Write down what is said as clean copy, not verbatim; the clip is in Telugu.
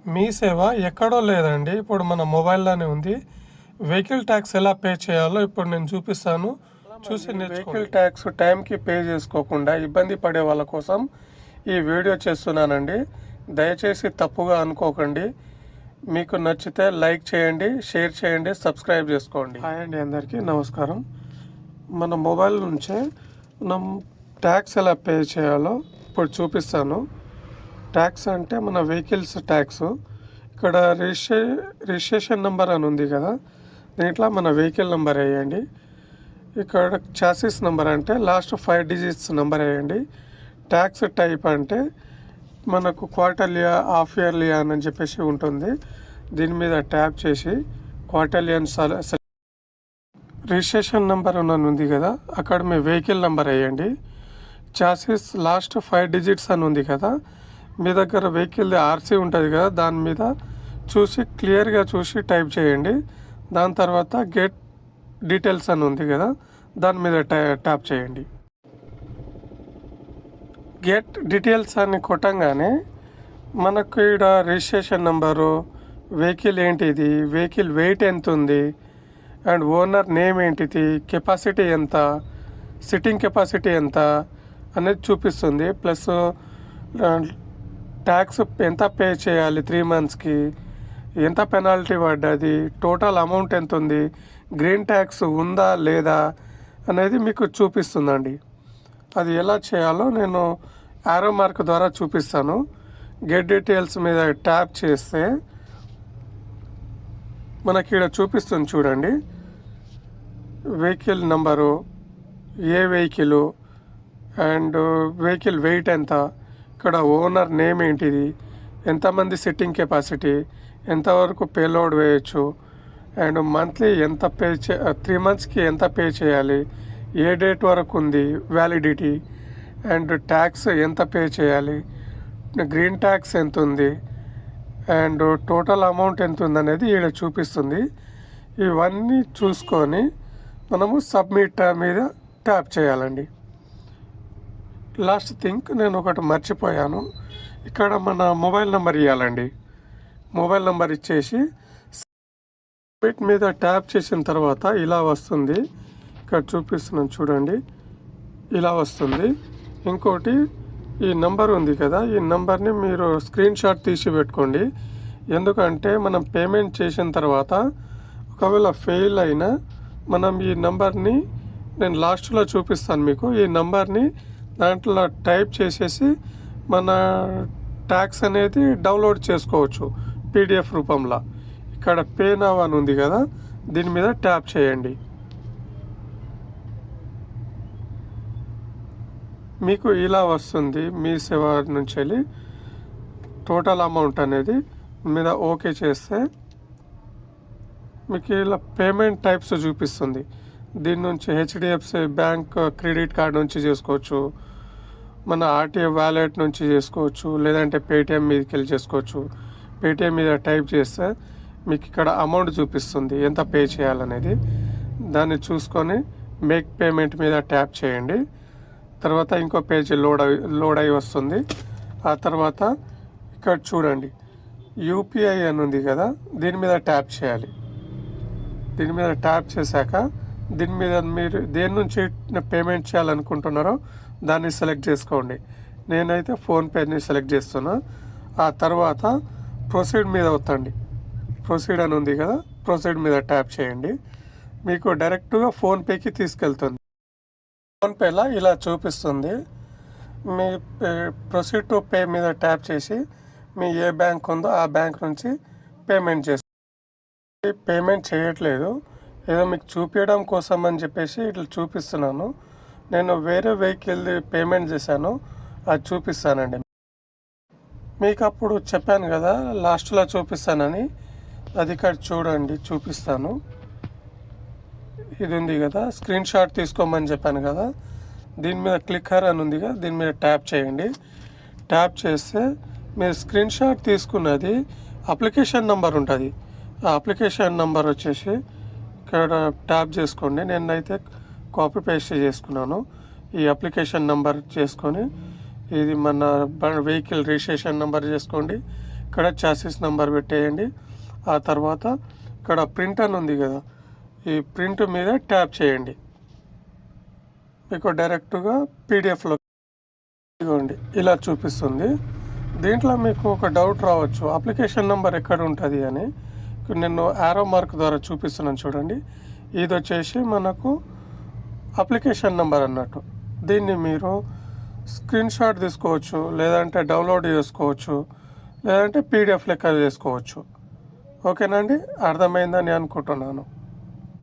మీ సేవ ఎక్కడో లేదండి, ఇప్పుడు మన మొబైల్లోనే ఉంది. వెహికల్ ట్యాక్స్ ఎలా పే చేయాలో ఇప్పుడు నేను చూపిస్తాను, చూసి వెహికల్ ట్యాక్స్ టైంకి పే చేసుకోకుండా ఇబ్బంది పడే వాళ్ళ కోసం ఈ వీడియో చేస్తున్నానండి. దయచేసి తప్పుగా అనుకోకండి. మీకు నచ్చితే లైక్ చేయండి, షేర్ చేయండి, సబ్స్క్రైబ్ చేసుకోండి. హాయ్ అండి, అందరికీ నమస్కారం. మన మొబైల్ నుంచే మనం ట్యాక్స్ ఎలా పే చేయాలో ఇప్పుడు చూపిస్తాను. ట్యాక్స్ అంటే మన వెహికల్స్ ట్యాక్స్. ఇక్కడ రిజిస్ట్రేషన్ నెంబర్ అని ఉంది కదా, దీంట్లో మన వెహికల్ నెంబర్ వేయండి. ఇక్కడ చాసిస్ నెంబర్ అంటే లాస్ట్ 5 డిజిట్స్ నెంబర్ వేయండి. ట్యాక్స్ టైప్ అంటే మనకు క్వార్టర్లీయా, హాఫ్ ఇయర్లీయా అని చెప్పేసి ఉంటుంది. దీని మీద ట్యాప్ చేసి క్వార్టర్లీ అని రిజిస్ట్రేషన్ నెంబర్ అని ఉంది కదా, అక్కడ మీ వెహికల్ నెంబర్ వేయండి. చాసిస్ లాస్ట్ 5 డిజిట్స్ అని ఉంది కదా, మీ దగ్గర వెహికల్ ఆర్సీ ఉంటుంది కదా, దాని మీద చూసి క్లియర్గా చూసి టైప్ చేయండి. దాని తర్వాత గెట్ డీటెయిల్స్ అని ఉంది కదా, దాని మీద ట్యాప్ చేయండి. గెట్ డీటెయిల్స్ అని కొట్టంగానే మనకు ఇక్కడ రిజిస్ట్రేషన్ నెంబరు, వెహికల్ ఏంటిది, వెహికల్ వెయిట్ ఎంత ఉంది, అండ్ ఓనర్ నేమ్ ఏంటిది, కెపాసిటీ ఎంత, సిట్టింగ్ కెపాసిటీ ఎంత అనేది చూపిస్తుంది. ప్లస్ ట్యాక్స్ ఎంత పే చేయాలి 3 మంత్స్కి, ఎంత పెనాల్టీ పడ్డది, టోటల్ అమౌంట్ ఎంత ఉంది, గ్రీన్ ట్యాక్స్ ఉందా లేదా అనేది మీకు చూపిస్తుందండి. అది ఎలా చేయాలో నేను యారో మార్క్ ద్వారా చూపిస్తాను. గెట్ డీటెయిల్స్ మీద ట్యాప్ చేస్తే మనకి ఇక్కడ చూపిస్తుంది చూడండి. Vehicle number, A vehicle, and vehicle wait ఎంత, ఇక్కడ ఓనర్ నేమ్ ఏంటిది, ఎంతమంది సిట్టింగ్ కెపాసిటీ, ఎంతవరకు పేలోడ్ వేయచ్చు, అండ్ మంత్లీ ఎంత పే 3 మంత్స్కి ఎంత పే చేయాలి, ఏ డేట్ వరకు ఉంది వ్యాలిడిటీ, అండ్ ట్యాక్స్ ఎంత పే చేయాలి, గ్రీన్ ట్యాక్స్ ఎంత ఉంది, అండ్ టోటల్ అమౌంట్ ఎంత ఉంది అనేది ఈడ చూపిస్తుంది. ఇవన్నీ చూసుకొని మనము సబ్మిట్ మీద ట్యాప్ చేయాలండి. లాస్ట్ థింగ్ నేను ఒకటి మర్చిపోయాను, ఇక్కడ మన మొబైల్ నెంబర్ ఇవ్వాలండి. మొబైల్ నెంబర్ ఇచ్చేసి సబ్మిట్ మీద ట్యాప్ చేసిన తర్వాత ఇలా వస్తుంది. ఇక్కడ చూపిస్తున్నాను చూడండి, ఇలా వస్తుంది. ఇంకోటి ఈ నెంబర్ ఉంది కదా, ఈ నెంబర్ని మీరు స్క్రీన్ షాట్ తీసి పెట్టుకోండి. ఎందుకంటే మనం పేమెంట్ చేసిన తర్వాత ఒకవేళ ఫెయిల్ అయినా మనం ఈ నెంబర్ని, నేను లాస్ట్లో చూపిస్తాను మీకు, ఈ నెంబర్ని దాంట్లో టైప్ చేసేసి మన ట్యాక్స్ అనేది డౌన్లోడ్ చేసుకోవచ్చు PDF రూపంలో. ఇక్కడ పే నౌ అని ఉంది కదా, దీని మీద ట్యాప్ చేయండి. మీకు ఇలా వస్తుంది. మీ సేవ నుంచి వెళ్ళి టోటల్ అమౌంట్ అనేది మీద ఓకే చేస్తే మీకు ఇలా పేమెంట్ టైప్స్ చూపిస్తుంది. దీని నుంచి HDFC బ్యాంక్ క్రెడిట్ కార్డ్ నుంచి చేసుకోవచ్చు, మన RTA వ్యాలెట్ నుంచి చేసుకోవచ్చు, లేదంటే పేటిఎం మీదకి వెళ్ళి చేసుకోవచ్చు. పేటిఎం మీద టైప్ చేస్తే మీకు ఇక్కడ అమౌంట్ చూపిస్తుంది ఎంత పే చేయాలనేది. దాన్ని చూసుకొని మేక్ పేమెంట్ మీద ట్యాప్ చేయండి. తర్వాత ఇంకో పేజ్ లోడ్ అయి వస్తుంది. ఆ తర్వాత ఇక్కడ చూడండి UPI అని ఉంది కదా, దీని మీద ట్యాప్ చేయాలి. దీని మీద ట్యాప్ చేశాక దీని మీద మీరు దేని నుంచి పేమెంట్ చేయాలనుకుంటున్నారో దాన్ని సెలెక్ట్ చేసుకోండి. నేనైతే ఫోన్పేని సెలెక్ట్ చేస్తున్నా. ఆ తర్వాత ప్రొసీడ్ మీద వత్తండి. ప్రొసీడ్ అని ఉంది కదా, ప్రొసీడ్ మీద ట్యాప్ చేయండి. మీకు డైరెక్ట్గా ఫోన్పేకి తీసుకెళ్తుంది. ఫోన్పేలో ఇలా చూపిస్తుంది. మీ ప్రొసీడ్ టు పే మీద ట్యాప్ చేసి మీ ఏ బ్యాంక్ ఉందో ఆ బ్యాంక్ నుంచి పేమెంట్ చేస్తుంది. పేమెంట్ చేయట్లేదు, ఏదో మీకు చూపించడం కోసం అని చెప్పేసి ఇట్లా చూపిస్తున్నాను. నేను వేరే వెహికల్ పేమెంట్ చేశాను, అది చూపిస్తానండి. మీకు అప్పుడు చెప్పాను కదా లాస్ట్లో చూపిస్తానని, అది ఇక్కడ చూడండి చూపిస్తాను. ఇది ఉంది కదా, స్క్రీన్ షాట్ తీసుకోమని చెప్పాను కదా, దీని మీద క్లిక్కర్ అని ఉంది కదా, దీని మీద ట్యాప్ చేయండి. ట్యాప్ చేస్తే మీరు స్క్రీన్ షాట్ తీసుకున్నది అప్లికేషన్ నెంబర్ ఉంటుంది. ఆ అప్లికేషన్ నెంబర్ వచ్చేసి ఇక్కడ ట్యాప్ చేసుకోండి. నేనైతే కాపీ పేస్ట్ చేసుకున్నాను. ఈ అప్లికేషన్ నెంబర్ చేసుకొని ఇది మన వెహికల్ రిజిస్ట్రేషన్ నెంబర్ చేసుకోండి, ఇక్కడ చాసిస్ నెంబర్ పెట్టేయండి. ఆ తర్వాత ఇక్కడ ప్రింట్ అని ఉంది కదా, ఈ ప్రింట్ మీద ట్యాప్ చేయండి. మీకు డైరెక్ట్గా పీడిఎఫ్లో ఇదిగోండి ఇలా చూపిస్తుంది. దీంట్లో మీకు ఒక డౌట్ రావచ్చు, అప్లికేషన్ నెంబర్ ఎక్కడ ఉంటుంది అని. నేను యారో మార్క్ ద్వారా చూపిస్తున్నాను చూడండి. ఇది వచ్చేసి మనకు అప్లికేషన్ నెంబర్ అన్నట్టు. దీన్ని మీరు స్క్రీన్ షాట్ తీసుకోవచ్చు, లేదంటే డౌన్లోడ్ చేసుకోవచ్చు, లేదంటే పీడిఎఫ్ లెక్క చేసుకోవచ్చు. ఓకేనా అండి, అర్థమైందని అనుకుంటున్నాను.